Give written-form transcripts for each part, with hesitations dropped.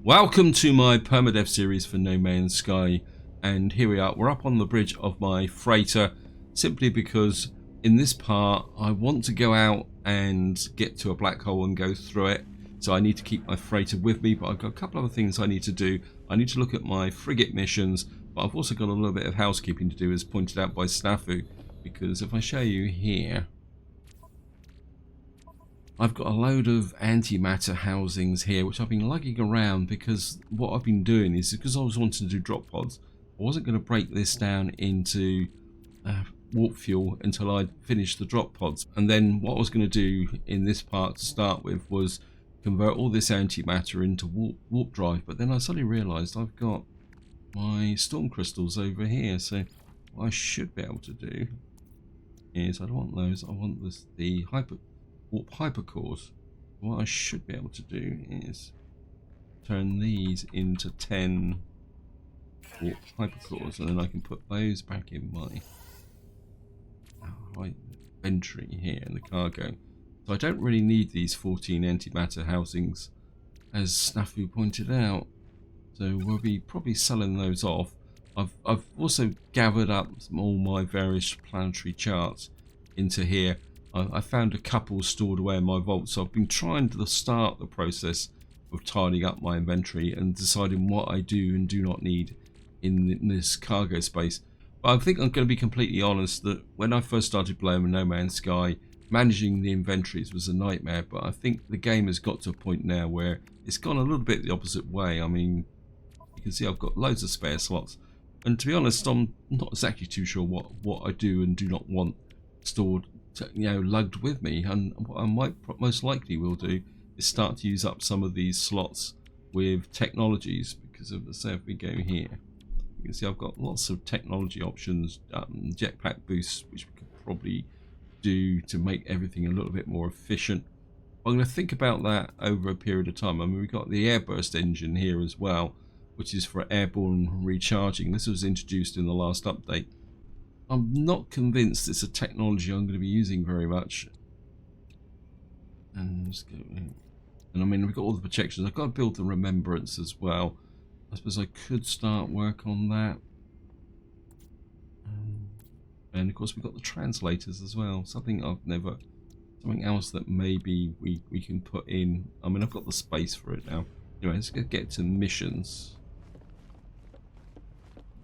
Welcome to my Permadeath series for No Man's Sky, and here we are. We're up on the bridge of my freighter simply because in this part I want to go out and get to a black hole and go through it, so I need to keep my freighter with me, but I've got a couple other things I need to do. I need to look at my frigate missions, but I've also got a little bit of housekeeping to do, as pointed out by Snafu, because if I show you here, I've got a load of antimatter housings here, which I've been lugging around because what I've been doing is, because I was wanting to do drop pods, I wasn't going to break this down into warp fuel until I'd finished the drop pods. And then what I was going to do in this part to start with was convert all this antimatter into warp drive. But then I suddenly realised I've got my storm crystals over here, so what I should be able to do is, I don't want those, I want the warp hypercores. What I should be able to do is turn these into 10 warp hypercores, and then I can put those back in my inventory here in the cargo. So I don't really need these 14 antimatter housings, as Snafu pointed out. So we'll be probably selling those off. I've also gathered up all my various planetary charts into here. I found a couple stored away in my vault, so I've been trying to start the process of tidying up my inventory and deciding what I do and do not need in this cargo space. But I think I'm going to be completely honest that when I first started playing No Man's Sky, managing the inventories was a nightmare, but I think the game has got to a point now where it's gone a little bit the opposite way. I mean, you can see I've got loads of spare slots, and to be honest, I'm not exactly too sure what I do and do not want stored, lugged with me. And what I might most likely will do is start to use up some of these slots with technologies, because of the, say if we go here, you can see I've got lots of technology options, jetpack boosts, which we could probably do to make everything a little bit more efficient. I'm going to think about that over a period of time. I mean, we've got the airburst engine here as well, which is for airborne recharging. This was introduced in the last update. I'm not convinced it's a technology I'm going to be using very much. And let's go in. And I mean, we've got all the projections. I've got to build the remembrance as well. I suppose I could start work on that. And of course we've got the translators as well. Something else that maybe we can put in. I mean, I've got the space for it now. Anyway, let's get to missions.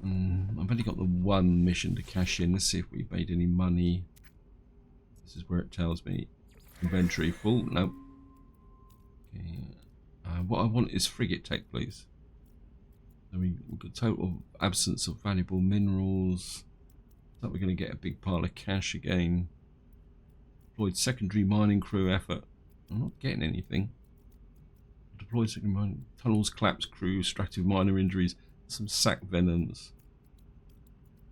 I've only got the one mission to cash in. Let's see if we've made any money. This is where it tells me inventory full. Nope. Okay. What I want is frigate tech, please. So we've got total absence of valuable minerals. So we're going to get a big pile of cash again. Deployed secondary mining crew effort. I'm not getting anything. Deployed secondary mining tunnels, collapsed crew, extractive miner injuries, some sack venoms.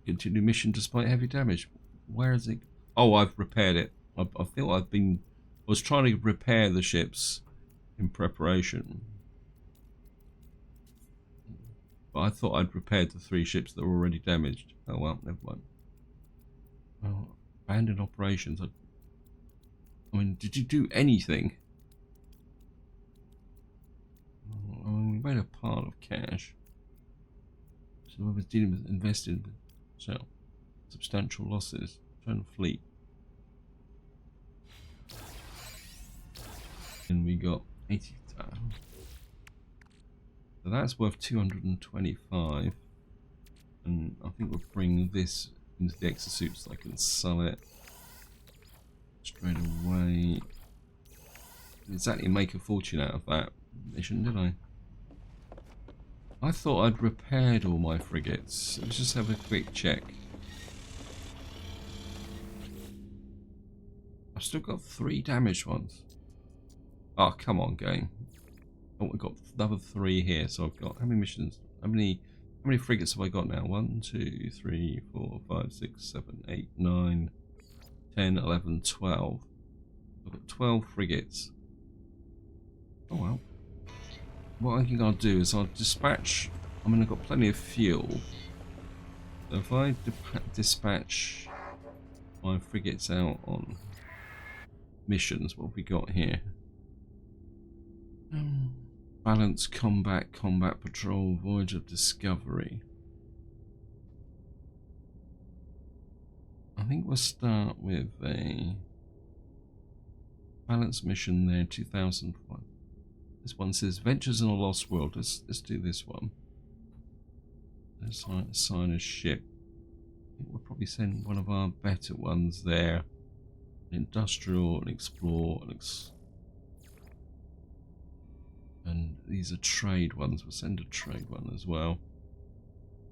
Continue mission despite heavy damage. Where is it? Oh, I've repaired it. I was trying to repair the ships in preparation, but I thought I'd repaired the 3 ships that were already damaged. Oh well, never mind. Well, abandoned operations. I mean, did you do anything? I mean, we made a pile of cash. So whoever's dealing with invested, so substantial losses. Turn fleet. And we got 80. So that's worth 225. And I think we'll bring this into the exosuit so I can sell it straight away. Exactly, make a fortune out of that mission, did I? I thought I'd repaired all my frigates. Let's just have a quick check. I've still got 3 damaged ones. Oh, come on, game. Oh, we've got another 3 here. So I've got, how many missions? How many frigates have I got now? 1, 2, 3, 4, 5, 6, 7, 8, 9, 10, 11, 12. I've got 12 frigates. Oh well. What I think I'll do is I'll dispatch. I mean, I've got plenty of fuel. So if I dispatch my frigates out on missions, what have we got here? Balance, combat, combat patrol, voyage of discovery. I think we'll start with a balance mission there, 2001. This one says Ventures in a Lost World. Let's do this one. Let's assign a ship. I think we'll probably send one of our better ones there. Industrial and explore and these are trade ones. We'll send a trade one as well.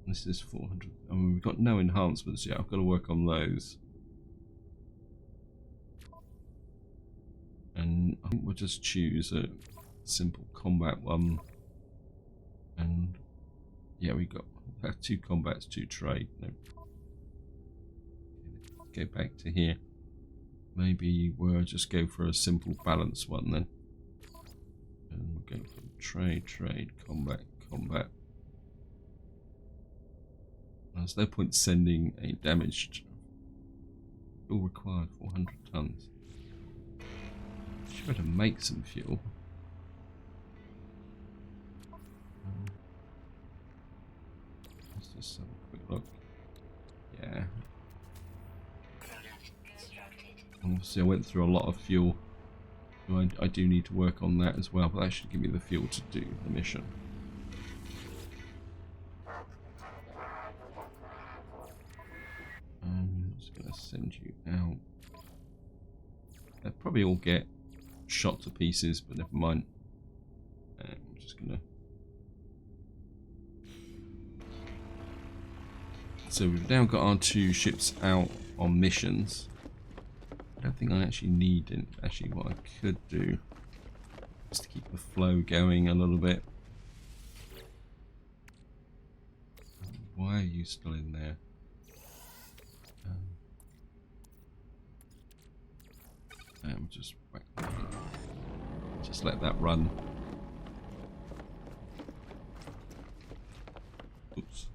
This is 400. I mean, we've got no enhancements yet. I've got to work on those. And I think we'll just choose a simple combat one. And yeah, we got 2 combats, 2 trade. No. Go back to here. Maybe we'll just go for a simple balance one then. And we'll go for trade, combat, combat. There's no point sending a damaged. Fuel required 400 tons. Should better make some fuel. Let's just have a quick look. Yeah. Obviously, I went through a lot of fuel. So I do need to work on that as well, but that should give me the fuel to do the mission. I'm just going to send you out. They'll probably all get shot to pieces, but never mind. I'm just going to. So we've now got our 2 ships out on missions. I don't think I actually need it. Actually, what I could do is to keep the flow going a little bit. Why are you still in there? Just whack that in. Just let that run. Oops.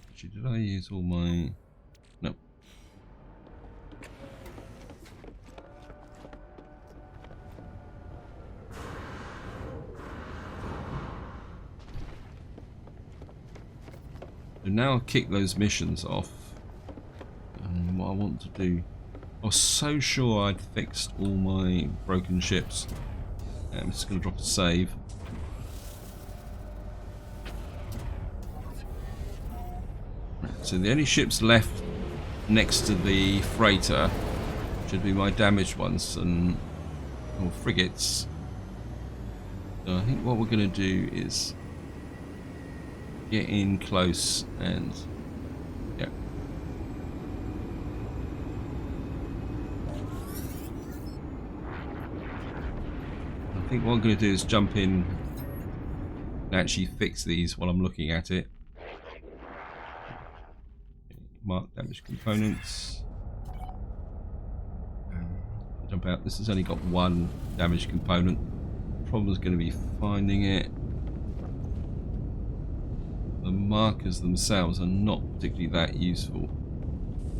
Actually, did I use all my? No. So now I'll kick those missions off. And what I want to do, I was so sure I'd fixed all my broken ships. I'm just going to drop a save. So the only ships left next to the freighter should be my damaged ones and or frigates. So I think what we're going to do is get in close and yeah. I think what I'm going to do is jump in and actually fix these while I'm looking at it. Mark damaged components. Jump out. This has only got 1 damaged component. Problem is going to be finding it. The markers themselves are not particularly that useful.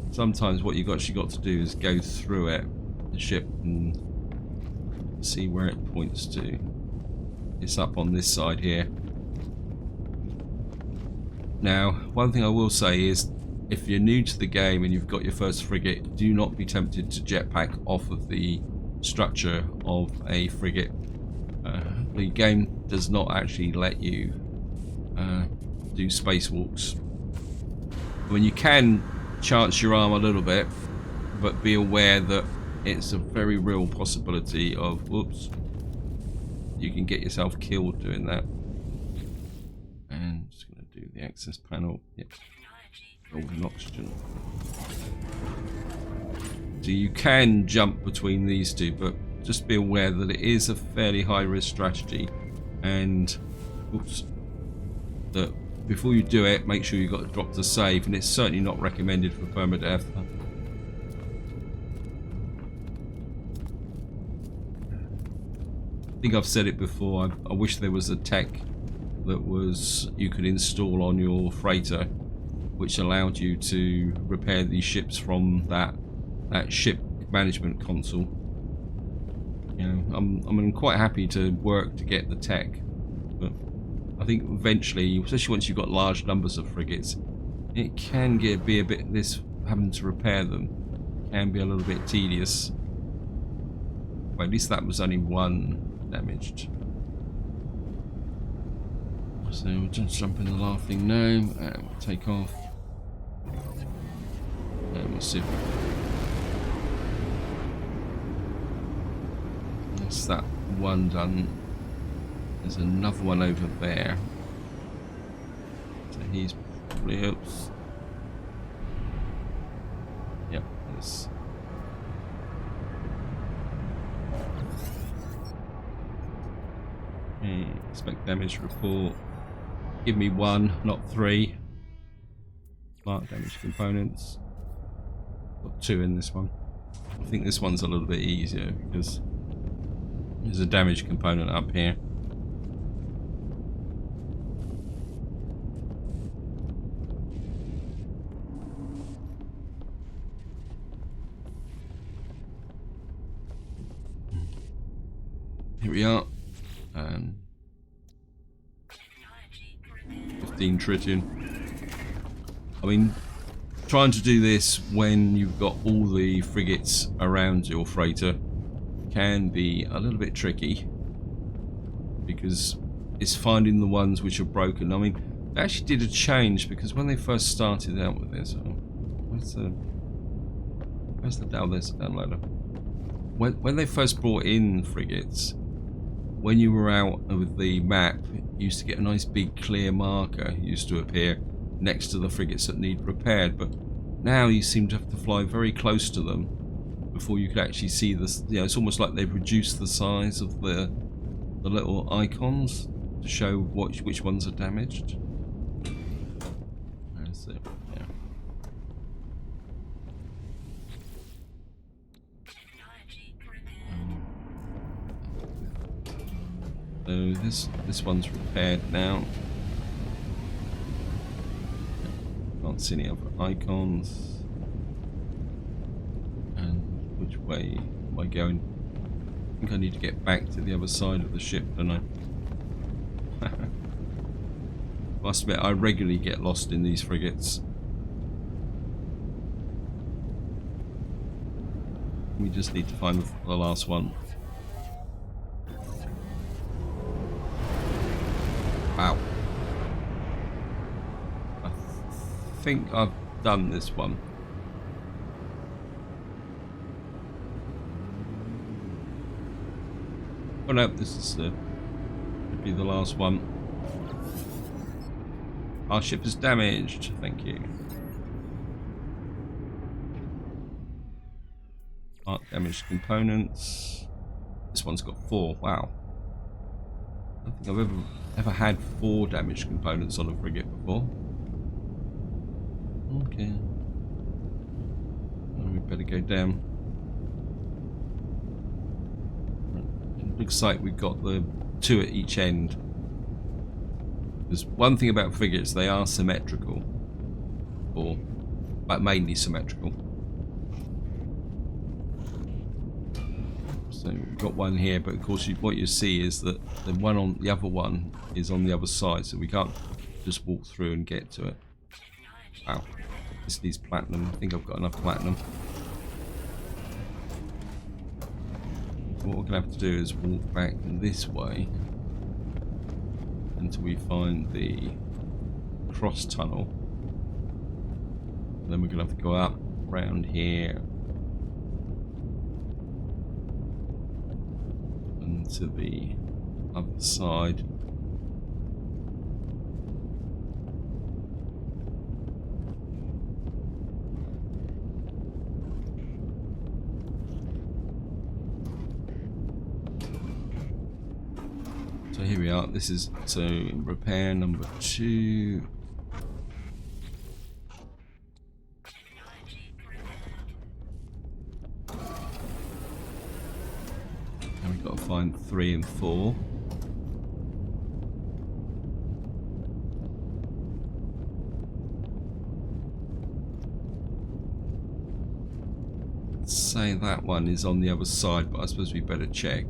Sometimes what you've actually got to do is go through it, the ship, and see where it points to. It's up on this side here. Now, one thing I will say is, if you're new to the game and you've got your first frigate, do not be tempted to jetpack off of the structure of a frigate. The game does not actually let you do spacewalks. I mean, you can chance your arm a little bit, but be aware that it's a very real possibility of, whoops, you can get yourself killed doing that. And I'm just going to do the access panel. Yep. Golden oxygen. So you can jump between these two, but just be aware that it is a fairly high risk strategy, and oops, that before you do it, make sure you've got to drop the save, and it's certainly not recommended for permadeath. I think I've said it before. I wish there was a tech that was you could install on your freighter, which allowed you to repair these ships from that ship management console. You know, I'm quite happy to work to get the tech, but I think eventually, especially once you've got large numbers of frigates, it can be a bit, this having to repair them can be a little bit tedious. Well, at least that was only one damaged. So we'll just jump in the laughing gnome and we'll take off. And we'll see if that's that one done. There's another one over there. So he's probably oops. Yep, there's okay, expect damage report. Give me 1, not 3. Mark damage components. Got 2 in this one. I think this one's a little bit easier because there's a damage component up here. Here we are. 15 trillion. I mean, trying to do this when you've got all the frigates around your freighter can be a little bit tricky because it's finding the ones which are broken. I mean, they actually did a change because when they first started out with this, where's the there's the downloader. When they first brought in frigates, when you were out with the map, you used to get a nice big clear marker used to appear next to the frigates that need repaired, but now you seem to have to fly very close to them before you could actually see this. You know, it's almost like they've reduced the size of the little icons to show which ones are damaged. That's it. Yeah. So this one's repaired now. Can't see any other icons. And which way am I going? I think I need to get back to the other side of the ship, don't I? Must admit, I regularly get lost in these frigates. We just need to find the last one. Wow. I think I've done this one. Oh no, this is could be the last one. Our ship is damaged. Thank you. Mark damaged components. This one's got 4. Wow. I don't think I've ever had 4 damaged components on a frigate before. Okay. Well, we better go down. It looks like we've got the 2 at each end. There's one thing about frigates, they are symmetrical. But mainly symmetrical. So we've got one here, but of course what you see is that the one on the other one is on the other side, so we can't just walk through and get to it. Wow, this needs platinum. I think I've got enough platinum. So what we're going to have to do is walk back this way until we find the cross tunnel. And then we're going to have to go up around here and to the other side. So here we are. This is repair number 2. And we've got to find 3 and 4. So say that one is on the other side, but I suppose we better check.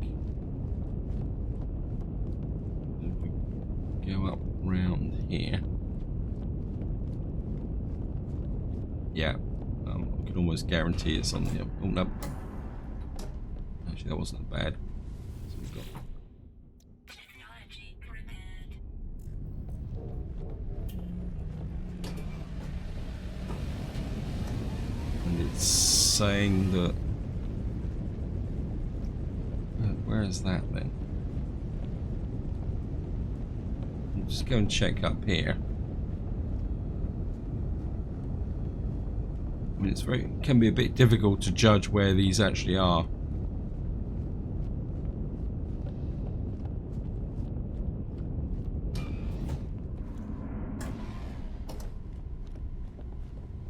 If we go up round here. Yeah, I can almost guarantee it's on the. Oh no. Actually, that wasn't bad. So we've got. And it's saying that. Where is that then? I'll just go and check up here. I mean, it can be a bit difficult to judge where these actually are.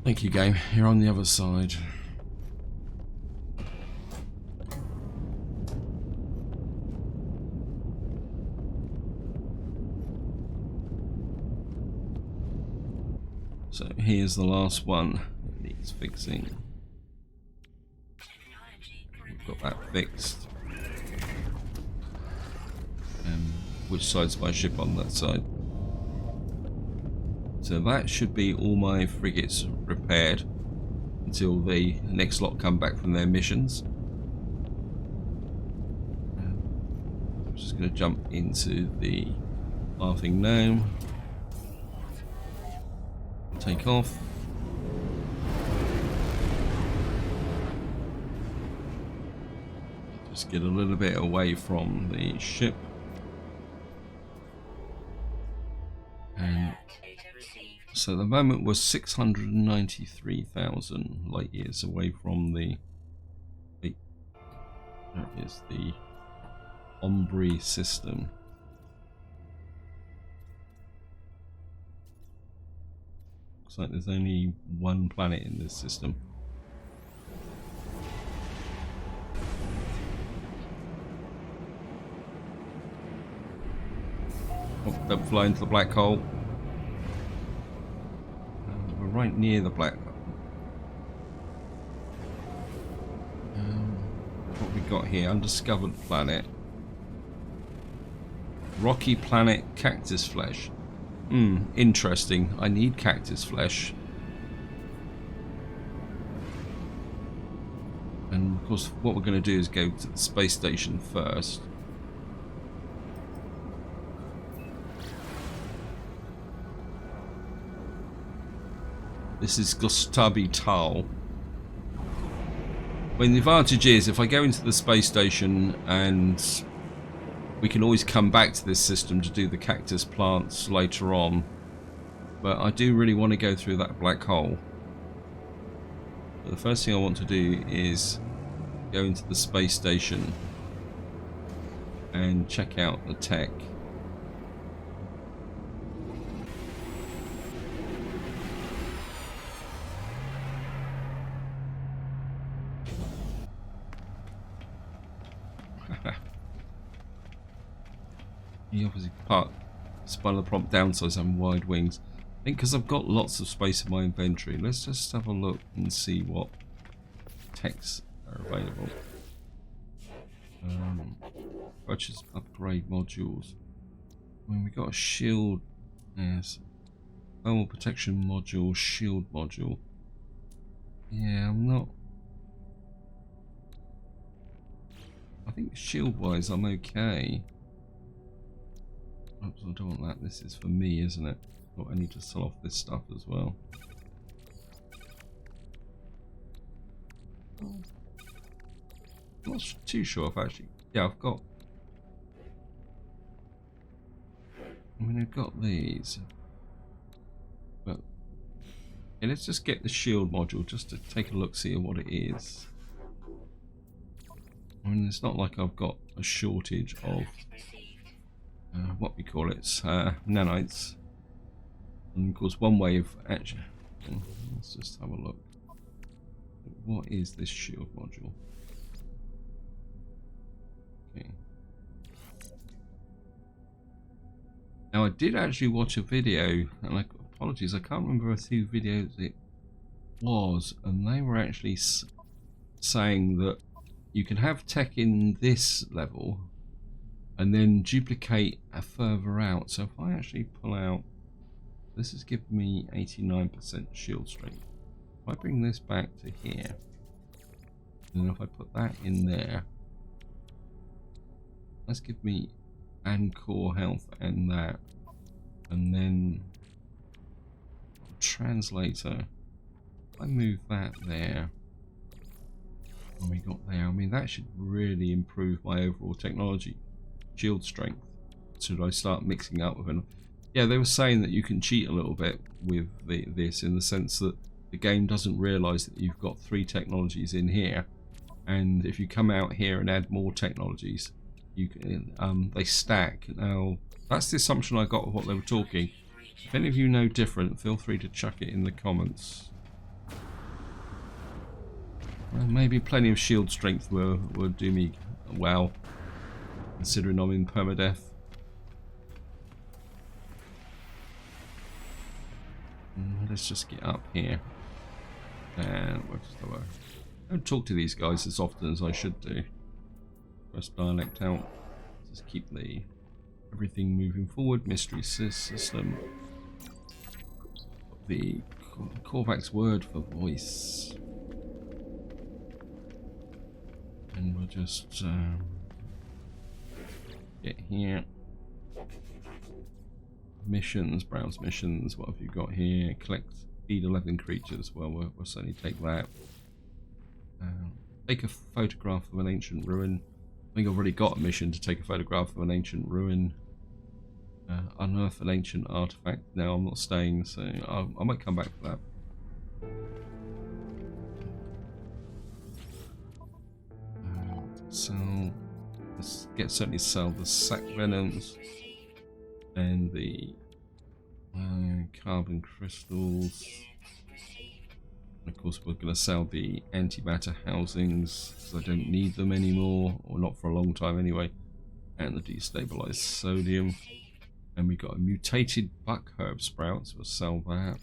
Thank you, game. You're on the other side. So here's the last one that needs fixing. We've got that fixed. Which side's my ship on? That side. So that should be all my frigates repaired until the next lot come back from their missions. I'm just going to jump into the laughing gnome. Take off. Just get a little bit away from the ship. And so the moment was 693,000 light years away from the. That is the Ombre system. Looks like there's only one planet in this system. Oh, don't fly into the black hole. We're right near the black hole. What we got here? Undiscovered planet. Rocky planet, cactus flesh. Interesting. I need cactus flesh. And of course, what we're going to do is go to the space station first. This is Gustavi Tal. I mean, the advantage is if I go into the space station and we can always come back to this system to do the cactus plants later on. But I do really want to go through that black hole. But the first thing I want to do is go into the space station and check out the tech. The opposite part, despite the prompt downsize and wide wings. I think because I've got lots of space in my inventory, let's just have a look and see what techs are available. Purchase upgrade modules. I mean, we got a shield, yes, thermal protection module, shield module. Yeah, I'm not. I think shield wise, I'm okay. Oops, I don't want that. This is for me, isn't it? Oh, I need to sell off this stuff as well. I'm not too sure if actually. Yeah, I've got. I mean, I've got these. But yeah, let's just get the shield module just to take a look, see what it is. I mean, it's not like I've got a shortage of. What we call it, nanites. And of course, one way of actually. Let's just have a look. What is this shield module? Okay. Now, I did actually watch a video, and apologies, I can't remember who videos it was, and they were actually saying that you can have tech in this level and then duplicate further out. So if I actually pull out, this has given me 89% shield strength. If I bring this back to here, and if I put that in there, let's give me and core health and that, and then translator. If I move that there, and we got there, I mean that should really improve my overall technology shield strength. Should I start mixing up with it? Yeah, they were saying that you can cheat a little bit with this in the sense that the game doesn't realise that you've got 3 technologies in here, and if you come out here and add more technologies, you can they stack. Now that's the assumption I got of what they were talking. If any of you know different, feel free to chuck it in the comments. Well, maybe plenty of shield strength will do me well, considering I'm in permadeath. Let's just get up here. And I don't talk to these guys as often as I should do. Press dialect out. Just keep everything moving forward. Mystery system. The Korvac's word for voice. And we'll just get here. Missions, browse missions. What have you got here? Collect, feed 11 creatures. Well, we'll certainly take that. Take a photograph of an ancient ruin. I think I've already got a mission to take a photograph of an ancient ruin. Unearth an ancient artifact. No, I'm not staying, so I might come back for that. So let's certainly sell the sac venoms and the carbon crystals. And of course, we're going to sell the antimatter housings because I don't need them anymore, or not for a long time anyway. And the destabilized sodium. And we got a mutated buck herb sprout, so we'll sell that.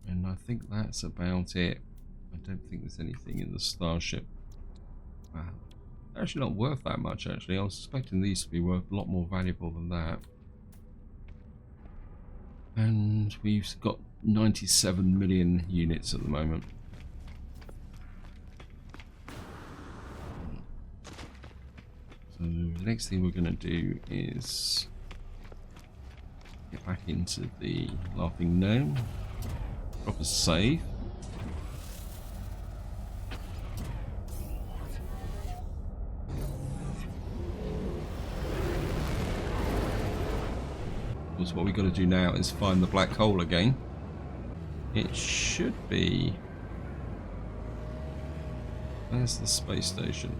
And I think that's about it. I don't think there's anything in the starship. Wow. Actually not worth that much, actually. I was expecting these to be worth a lot more valuable than that. And we've got 97 million units at the moment. So the next thing we're going to do is get back into the Laughing Gnome, drop a save. Of course, what we've got to do now is find the black hole again. It should be... Where's the space station?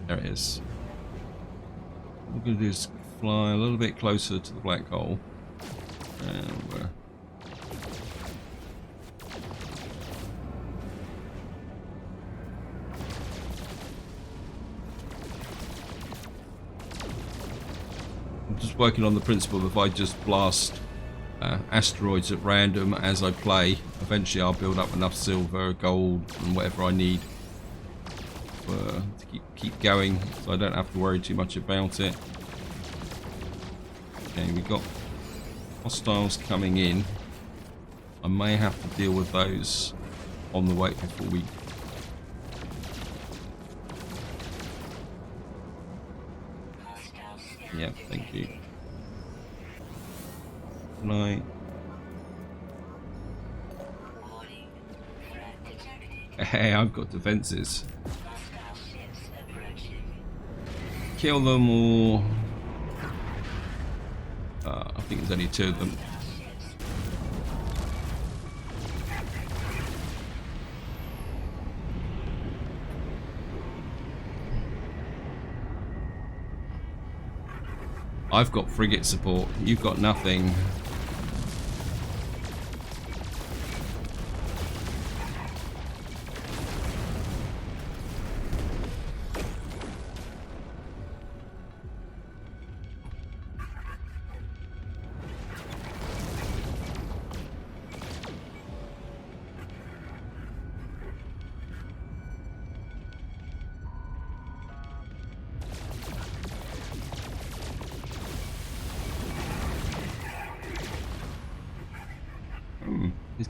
There it is. What we're going to do is fly a little bit closer to the black hole. And we're... I'm just working on the principle that if I just blast asteroids at random as I play, eventually I'll build up enough silver, gold and whatever I need to keep going, so I don't have to worry too much about it. Okay, we've got hostiles coming in. I may have to deal with those on the way before we... Yeah, thank you. Can I... Hey, I've got defenses. Kill them or... I think there's only 2 of them. I've got frigate support, you've got nothing.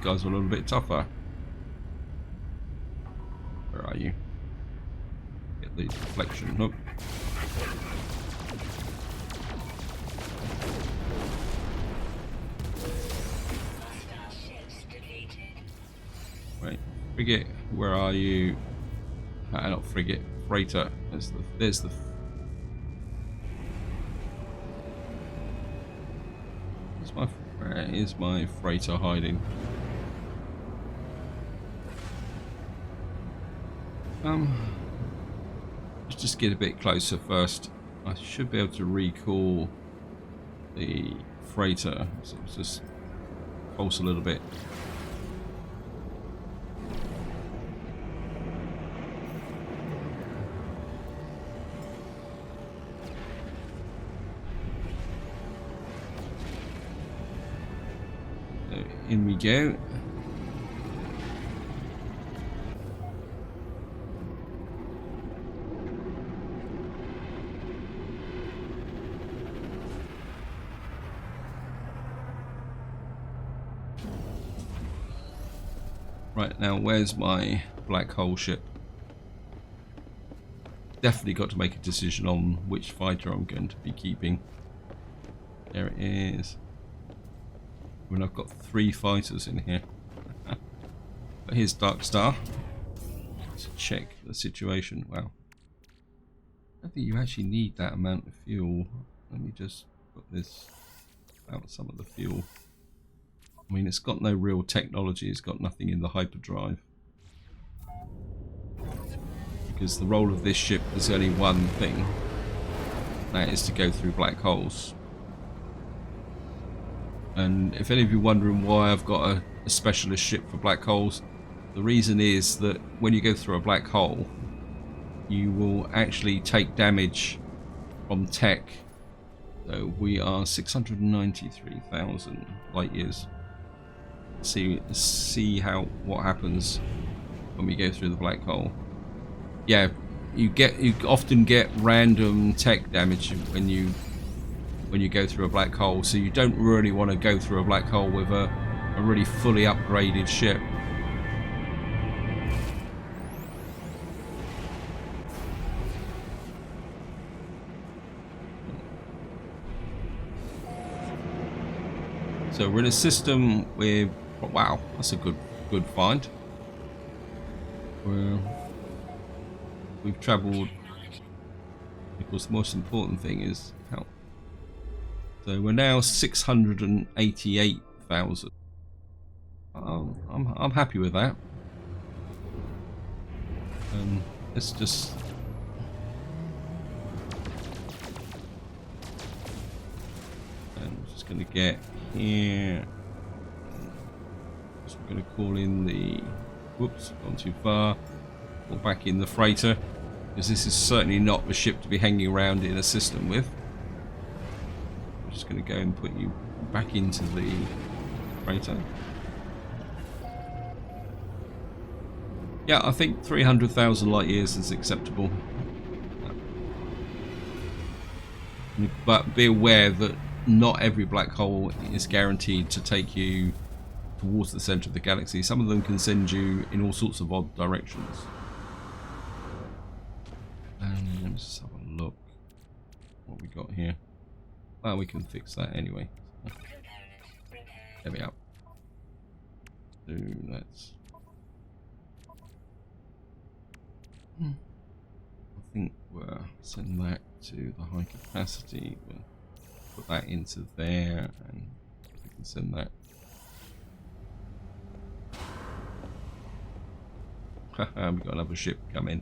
guys are a little bit tougher. Where are you? Get the deflection. Look. Right, Frigate, where are you? Not Frigate, Freighter. There's the. Where is my freighter hiding? Let's just get a bit closer first. I should be able to recall the freighter. So let's just pulse a little bit. In we go. Right, now where's my black hole ship? Definitely got to make a decision on which fighter I'm going to be keeping. There it is. When I've got 3 fighters in here. But here's Dark Star. Let's check the situation. Wow. I don't think you actually need that amount of fuel. Let me just put this out, some of the fuel. I mean, it's got no real technology. It's got nothing in the hyperdrive. Because the role of this ship is only one thing. That is to go through black holes. And if any of you are wondering why I've got a specialist ship for black holes, the reason is that when you go through a black hole, you will actually take damage from tech. So we are 693,000 light years. See what happens when we go through the black hole. Yeah, you often get random tech damage when you go through a black hole, so you don't really want to go through a black hole with a really fully upgraded ship. So we're in a system with, wow, that's a good find. We've travelled, because the most important thing is how. So we're now 688,000. I'm happy with that. Let's just. I'm just going to get here. Just going to call in the. Whoops, gone too far. Call back in the freighter, because this is certainly not the ship to be hanging around in a system with. I'm just going to go and put you back into the freighter. Yeah, I think 300,000 light years is acceptable. But be aware that not every black hole is guaranteed to take you towards the center of the galaxy. Some of them can send you in all sorts of odd directions. Let's just have a look what we got here. Well, we can fix that anyway. There we are. So let's. I think we'll send that to the high capacity. We'll put that into there, and we can send that. Haha, we've got another ship coming.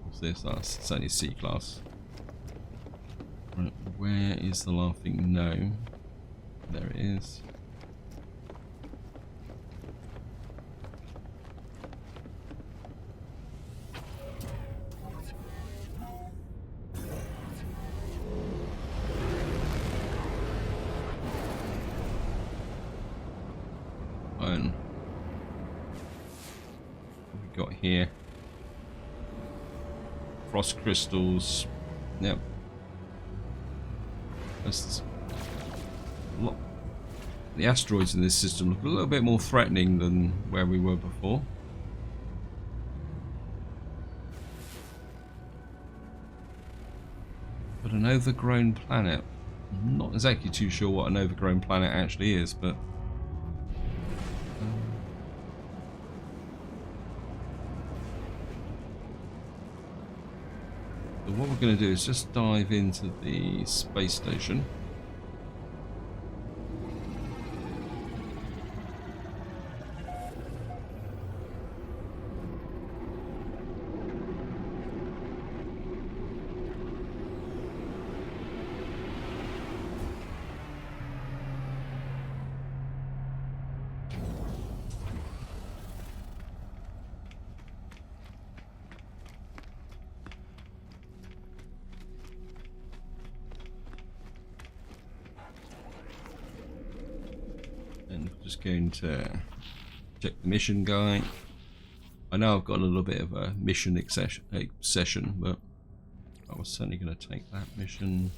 What's this? It's only C class. Right, where is the laughing gnome? There it is. And what we got here? Frost crystals. Yep. That's a lot. The asteroids in this system look a little bit more threatening than where we were before. But an overgrown planet. I'm not exactly too sure what an overgrown planet actually is, but so what we're going to do is just dive into the space station. And we're just going to check the mission guide. I know I've got a little bit of a mission session, but I was certainly going to take that mission.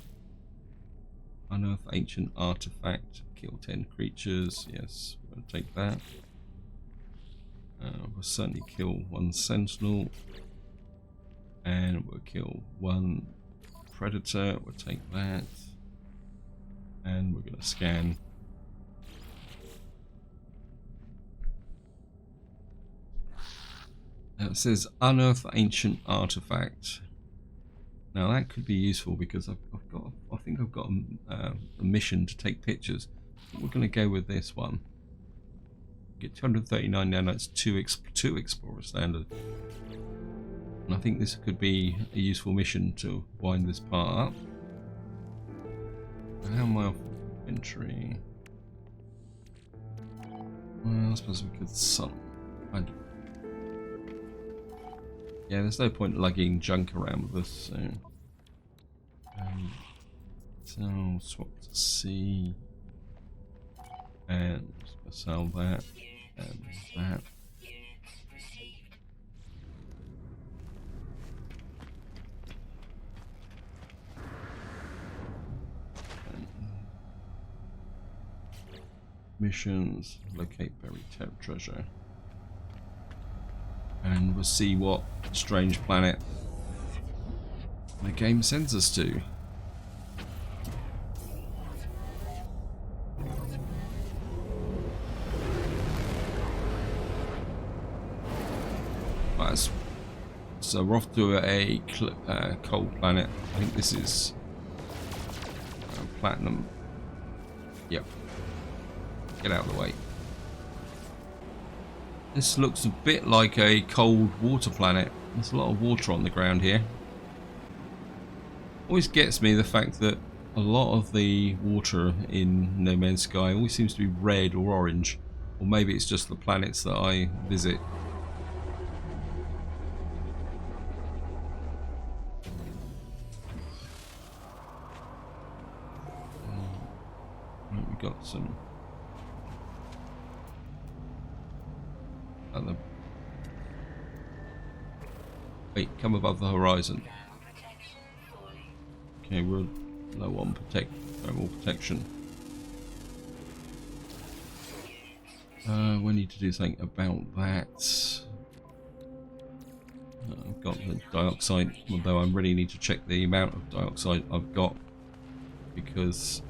Unearth ancient artifact, kill 10 creatures. Yes, we're going to take that. We'll certainly kill 1 sentinel, and we'll kill 1 predator. We'll take that, and we're going to scan. Now it says unearth ancient artifact. Now that could be useful because I think I've got a mission to take pictures. We're going to go with this one. Get 239 now. That's 2 explorer standard. And I think this could be a useful mission to wind this part up. How am I off entry? Well, I suppose we could yeah, there's no point lugging junk around with us, so swap to C, and sell that, and that. Missions, locate buried treasure. And we'll see what strange planet the game sends us to. Right, so we're off to a cold planet. I think this is platinum. Yep. Get out of the way. This looks a bit like a cold water planet. There's a lot of water on the ground here. Always gets me the fact that a lot of the water in No Man's Sky always seems to be red or orange. Or maybe it's just the planets that I visit. Right, we got some other. Wait, come above the horizon. Okay, we're low on thermal protection. We need to do something about that. I've got the dioxide, although I really need to check the amount of dioxide I've got because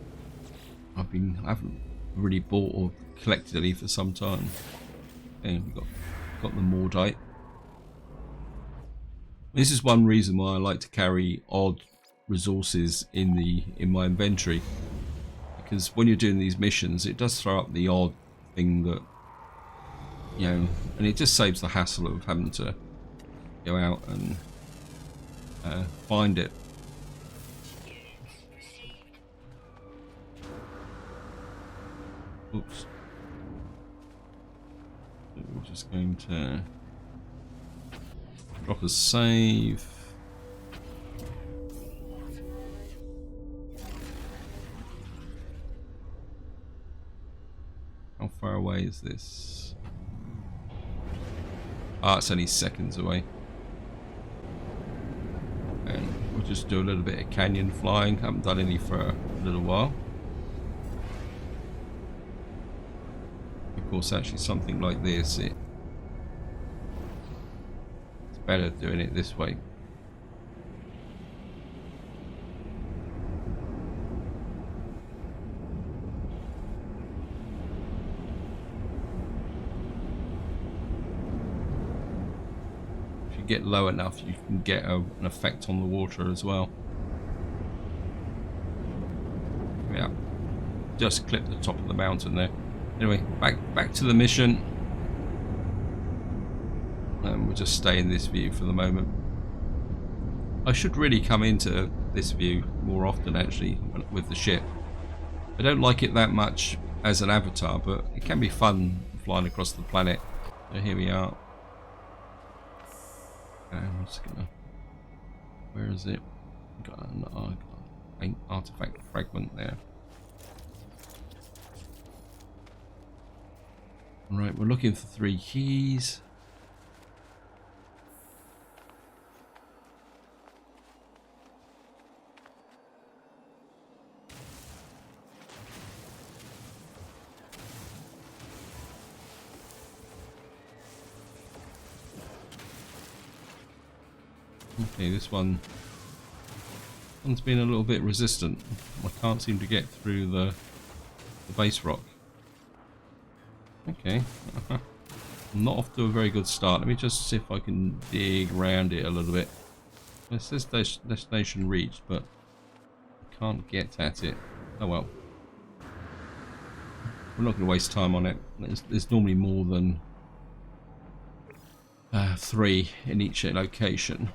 I haven't really bought or collected any for some time. Okay, we've got the Mordite. This is one reason why I like to carry odd resources in my inventory, because when you're doing these missions, it does throw up the odd thing that, you know, and it just saves the hassle of having to go out and find it. Oops. So we're just going to drop a save. How far away is this? Ah, it's only seconds away. And we'll just do a little bit of canyon flying. Haven't done any for a little while. of course, actually something like this, it's better doing it this way. Get low enough, you can get an effect on the water as well. Yeah, just clip the top of the mountain there. Anyway, back to the mission, and we'll just stay in this view for the moment. I should really come into this view more often, actually, with the ship. I don't like it that much as an avatar, but it can be fun flying across the planet. So here we are. I'm just gonna. Where is it? Got an artifact fragment there. Right, we're looking for 3 keys. Okay, this one's been a little bit resistant. I can't seem to get through the base rock. Okay, I'm not off to a very good start. Let me just see if I can dig around it a little bit. It says destination reached, but I can't get at it. Oh well. We're not going to waste time on it. There's normally more than 3 in each location.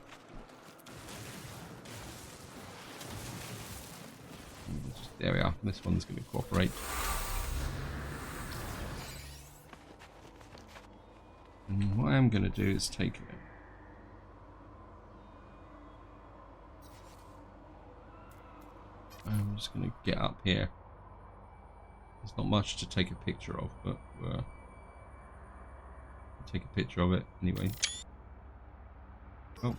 There we are. This one's going to cooperate. And what I'm going to do is take it. I'm just going to get up here. There's not much to take a picture of, but I'll take a picture of it anyway. Oh.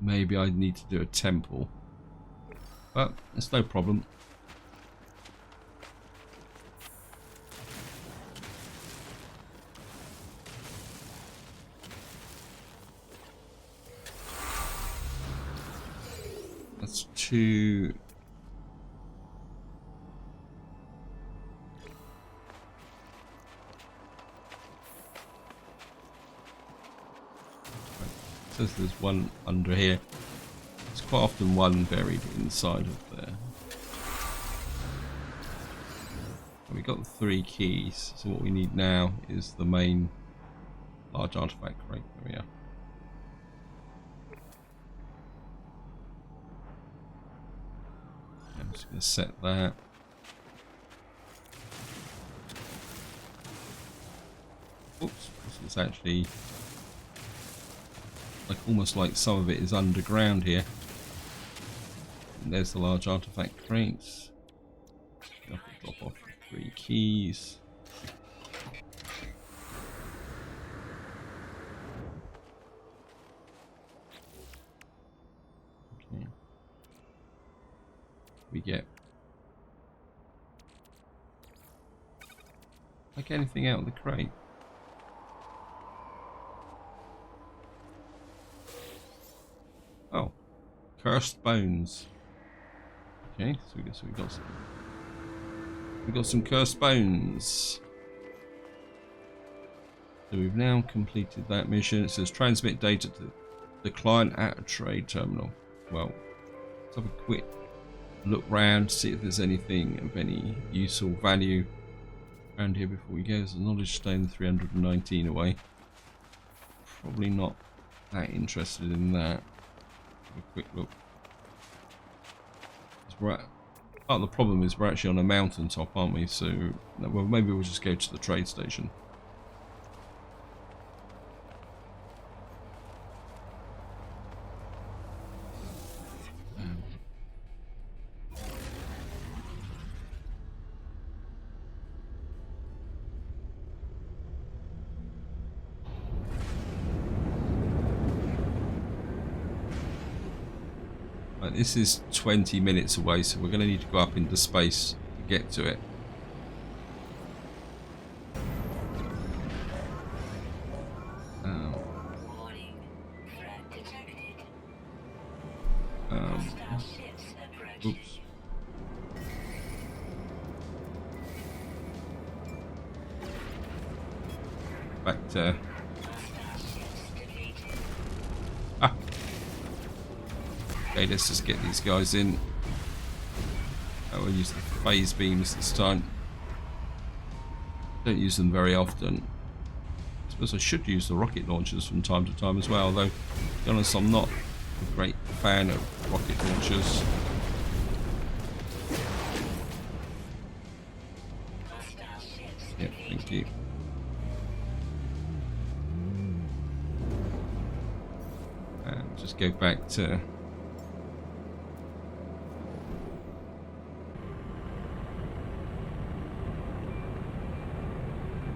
Maybe I need to do a temple, but it's no problem. That's 2. Says there's 1 under here. There's quite often 1 buried inside of there. And we got the 3 keys, so what we need now is the main large artifact crate. There we are. I'm just going to set that. Oops, this is actually almost like some of it is underground here. And there's the large artifact crates. I'll drop off the 3 keys. Okay. We get like anything out of the crate. Oh, cursed bones. Okay, so we got some cursed bones. So we've now completed that mission. It says transmit data to the client at a trade terminal. Well, let's have a quick look round, see if there's anything of any use or value around here before we go. There's a knowledge stone 319 away. Probably not that interested in that. A quick look. Part of the problem is we're actually on a mountaintop, aren't we? So, well, maybe we'll just go to the trade station. This is 20 minutes away, so we're going to need to go up into space to get to it. Oops. Back to... Ah. Okay, let's just get these guys in. We'll use the phase beams this time. Don't use them very often. I suppose I should use the rocket launchers from time to time as well, although, to be honest, I'm not a great fan of rocket launchers. Yeah, thank you. And just go back to...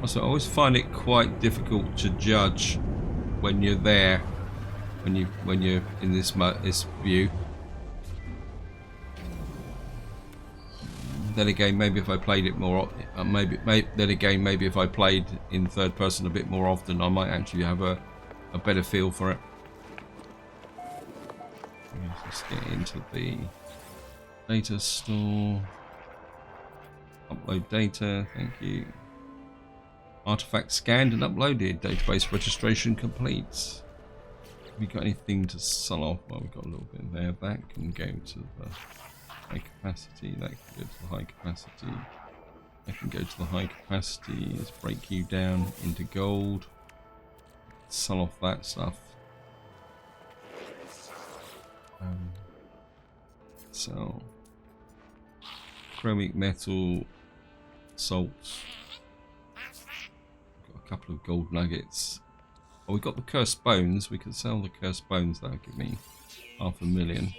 Also, I always find it quite difficult to judge when you're there, when you're in this view. Then again, maybe if I played it more, then again, maybe if I played in third person a bit more often, I might actually have a better feel for it. Let's get into the data store. Upload data, thank you. Artifact scanned and uploaded. Database registration complete. Have we got anything to sell off? Well, we've got a little bit there. That can go to the high capacity. That can go to the high capacity. That can go to the high capacity. Let's break you down into gold. Sell off that stuff. So, chromic metal, salts. Got a couple of gold nuggets. Oh, we got the cursed bones. We could sell the cursed bones. That'll give me 500,000.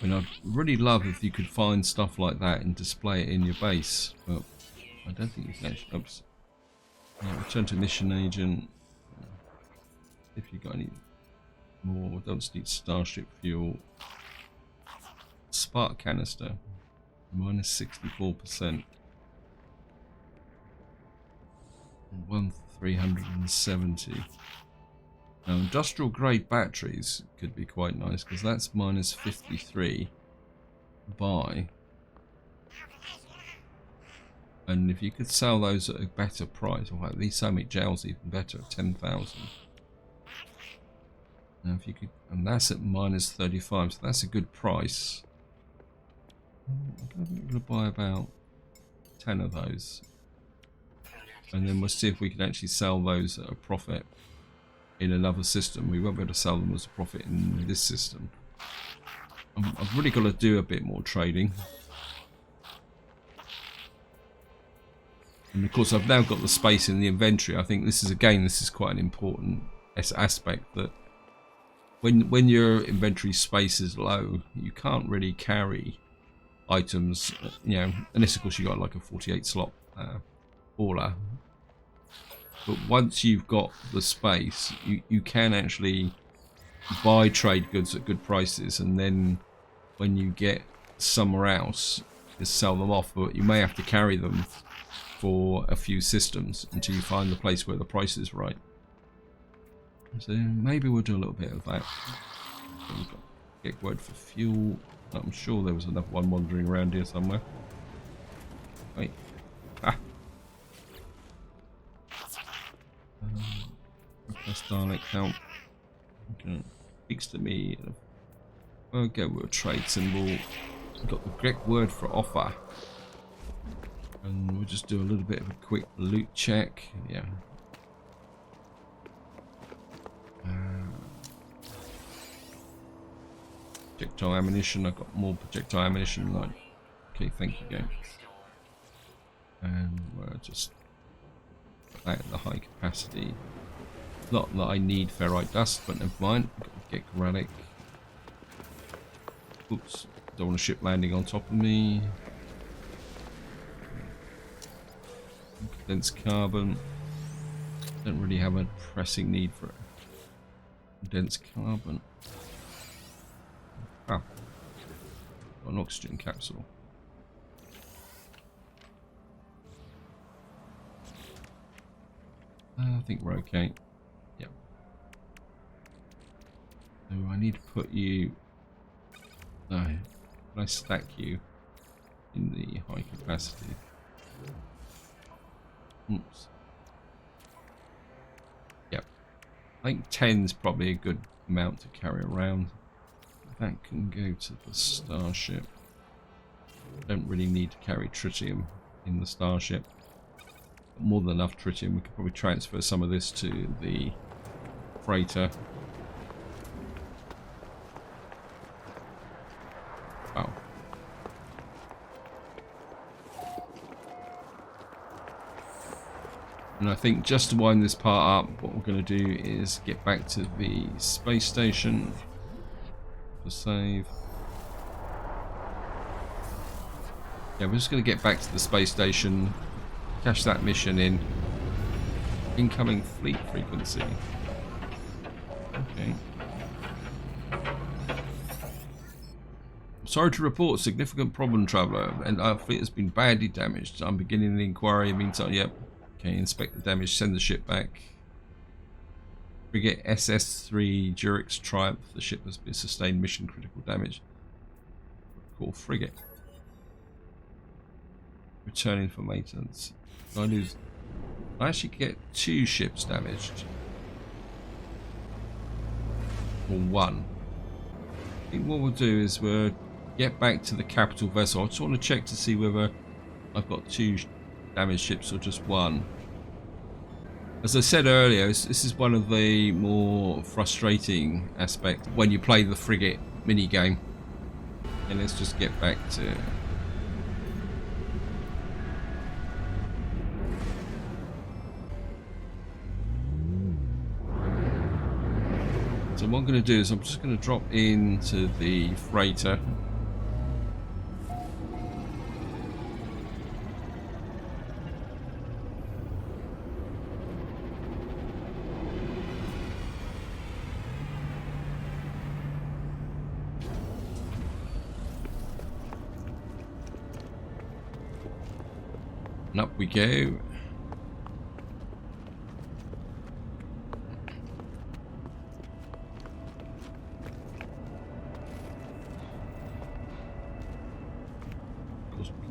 I mean, I'd really love if you could find stuff like that and display it in your base, but I don't think you can actually. Oops. Yeah, return to mission agent. If you got any more, don't need starship fuel. Spark canister, minus 64%. 1,370. Now, industrial grade batteries could be quite nice because that's minus 53 buy. And if you could sell those at a better price, or these ceramic gels even better at 10,000. Now, if you could, and that's at minus 35, so that's a good price. I'm going to buy about 10 of those. And then we'll see if we can actually sell those at a profit in another system. We won't be able to sell them as a profit in this system. I've really got to do a bit more trading. And of course I've now got the space in the inventory. I think this is, again, this is quite an important aspect, that when your inventory space is low, you can't really carry items, you know, unless of course you got like a 48 slot hauler. But once you've got the space, you can actually buy trade goods at good prices, and then when you get somewhere else, just sell them off. But you may have to carry them for a few systems until you find the place where the price is right. So maybe we'll do a little bit of that. So we've got get word for fuel. I'm sure there was another one wandering around here somewhere. Wait. Ah. Request Dalek help. Okay. Speaks to me. We'll go with a trade symbol. We've got the correct word for offer. And we'll just do a little bit of a quick loot check. Yeah. Projectile ammunition. I've got more projectile ammunition. Like, okay, thank you, game. And we'll just put that at the high capacity. Not that I need ferrite dust, but never mind. I've got to get granic. Oops, don't want a ship landing on top of me. Condensed carbon. Don't really have a pressing need for it. Condensed carbon. Ah, Got an oxygen capsule. I think we're okay. Yep. So I need to put you... No. Can I stack you in the high capacity? Oops. Yep. I think 10's probably a good amount to carry around. That can go to the starship. Don't really need to carry tritium in the starship. More than enough tritium. We could probably transfer some of this to the freighter. Wow. And I think just to wind this part up, what we're going to do is get back to the space station for save. Yeah, we're just going to get back to the space station, cash that mission in. Incoming fleet frequency. Okay. Sorry to report significant problem, traveller, and our fleet has been badly damaged. I'm beginning the inquiry. Meantime, yep. Okay, inspect the damage, send the ship back. Frigate SS3 Jurix Triumph. The ship has been sustained mission critical damage. Call Frigate. Returning for maintenance. I actually get 2 ships damaged. Or 1. I think what we'll do is we'll get back to the capital vessel. I just want to check to see whether I've got 2 damaged ships or just 1. As I said earlier, this is one of the more frustrating aspects when you play the Frigate minigame. And let's just get back to... So what I'm going to do is I'm just going to drop into the freighter. And up we go.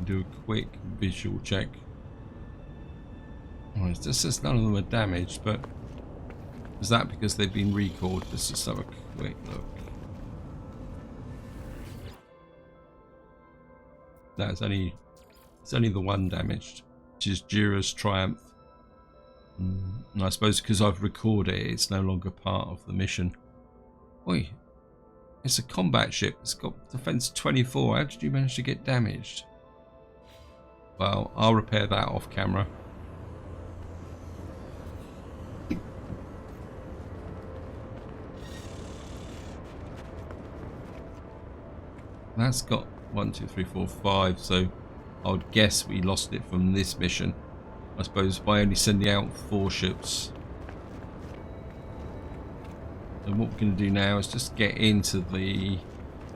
Do a quick visual check. Oh, it just says none of them are damaged, but is that because they've been recalled? Let's just have a quick look. No, it's only the one damaged, which is Jura's Triumph. And I suppose because I've recorded it, it's no longer part of the mission. Oi, it's a combat ship. It's got defense 24. How did you manage to get damaged? Well, I'll repair that off camera. That's got 1, 2, 3, 4, 5, so I would guess we lost it from this mission. I suppose by only sending out 4 ships. And what we're going to do now is just get into the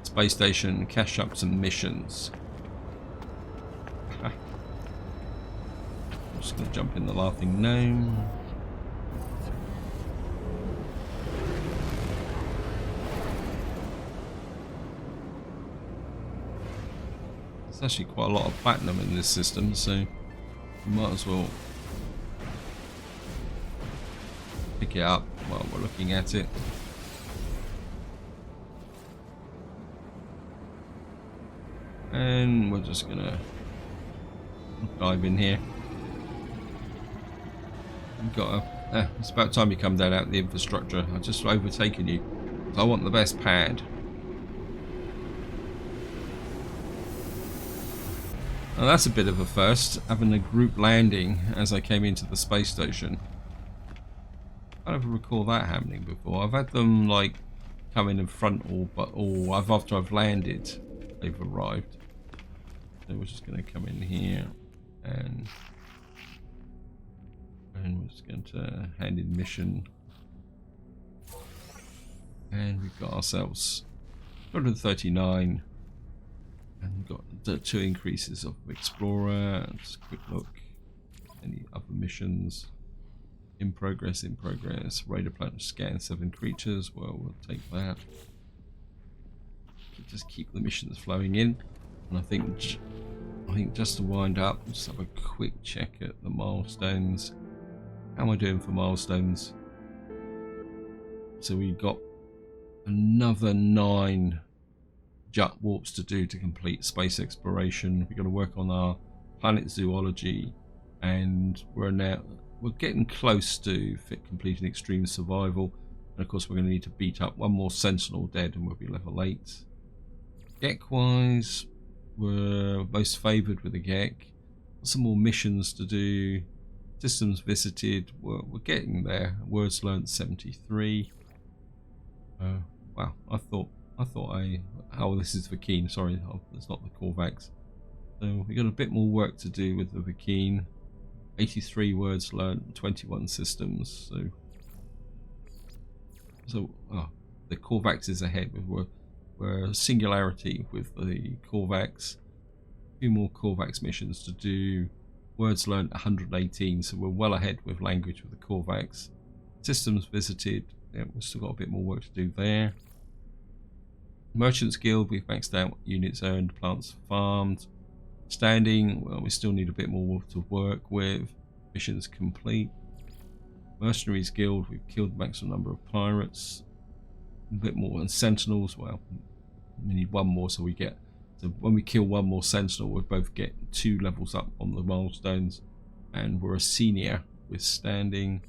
space station and cash up some missions. Just going to jump in the Laughing Gnome. There's actually quite a lot of platinum in this system, so you might as well pick it up while we're looking at it. And we're just going to dive in here. It's about time you come down out of the infrastructure. I've just overtaken you. I want the best pad. Now that's a bit of a first, having a group landing as I came into the space station. I don't recall that happening before. I've had them like come in front or after I've landed, they've arrived. So we're just going to come in here and we're just going to hand in mission, and we've got ourselves 239. And we've got the 2 increases of Explorer. Just a quick look. Any other missions? In progress, in progress. Radar planet scan 7 creatures. Well, we'll take that. Just keep the missions flowing in. And I think just to wind up, just have a quick check at the milestones. How am I doing for milestones? So we've got another 9 jut warps to do to complete space exploration. We've got to work on our planet zoology, and we're getting close to completing extreme survival. And of course we're going to need to beat up 1 more sentinel dead and we'll be level 8. Gek wise, we're most favoured with the Gek. Some more missions to do. Systems visited, we're getting there. Words learnt 73. Wow, I thought oh, this is Vakeen, sorry, it's not the Korvax. So we got a bit more work to do with the Vakeen. 83 words learnt, 21 systems. So the Korvax is ahead. We're singularity with the Korvax. A few more Korvax missions to do. Words learnt 118, so we're well ahead with language with the Korvax. Systems visited, yeah, we've still got a bit more work to do there. Merchants Guild, we've maxed out units earned, plants farmed. Standing, well, we still need a bit more to work with. Missions complete. Mercenaries Guild, we've killed the maximum number of pirates. A bit more than sentinels, well, we need 1 more, so when we kill 1 more sentinel, we'll both get 2 levels up on the milestones, and we're a senior with standing.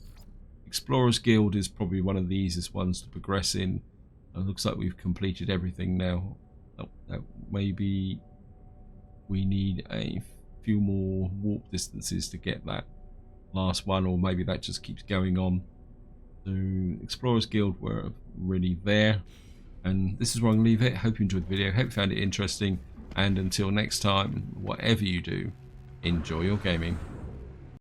Explorers Guild is probably one of the easiest ones to progress in. It looks like we've completed everything now. Maybe we need a few more warp distances to get that last one, or maybe that just keeps going on. So Explorers Guild, we're really there. And this is where I'm going to leave it. Hope you enjoyed the video. Hope you found it interesting. And until next time, whatever you do, enjoy your gaming.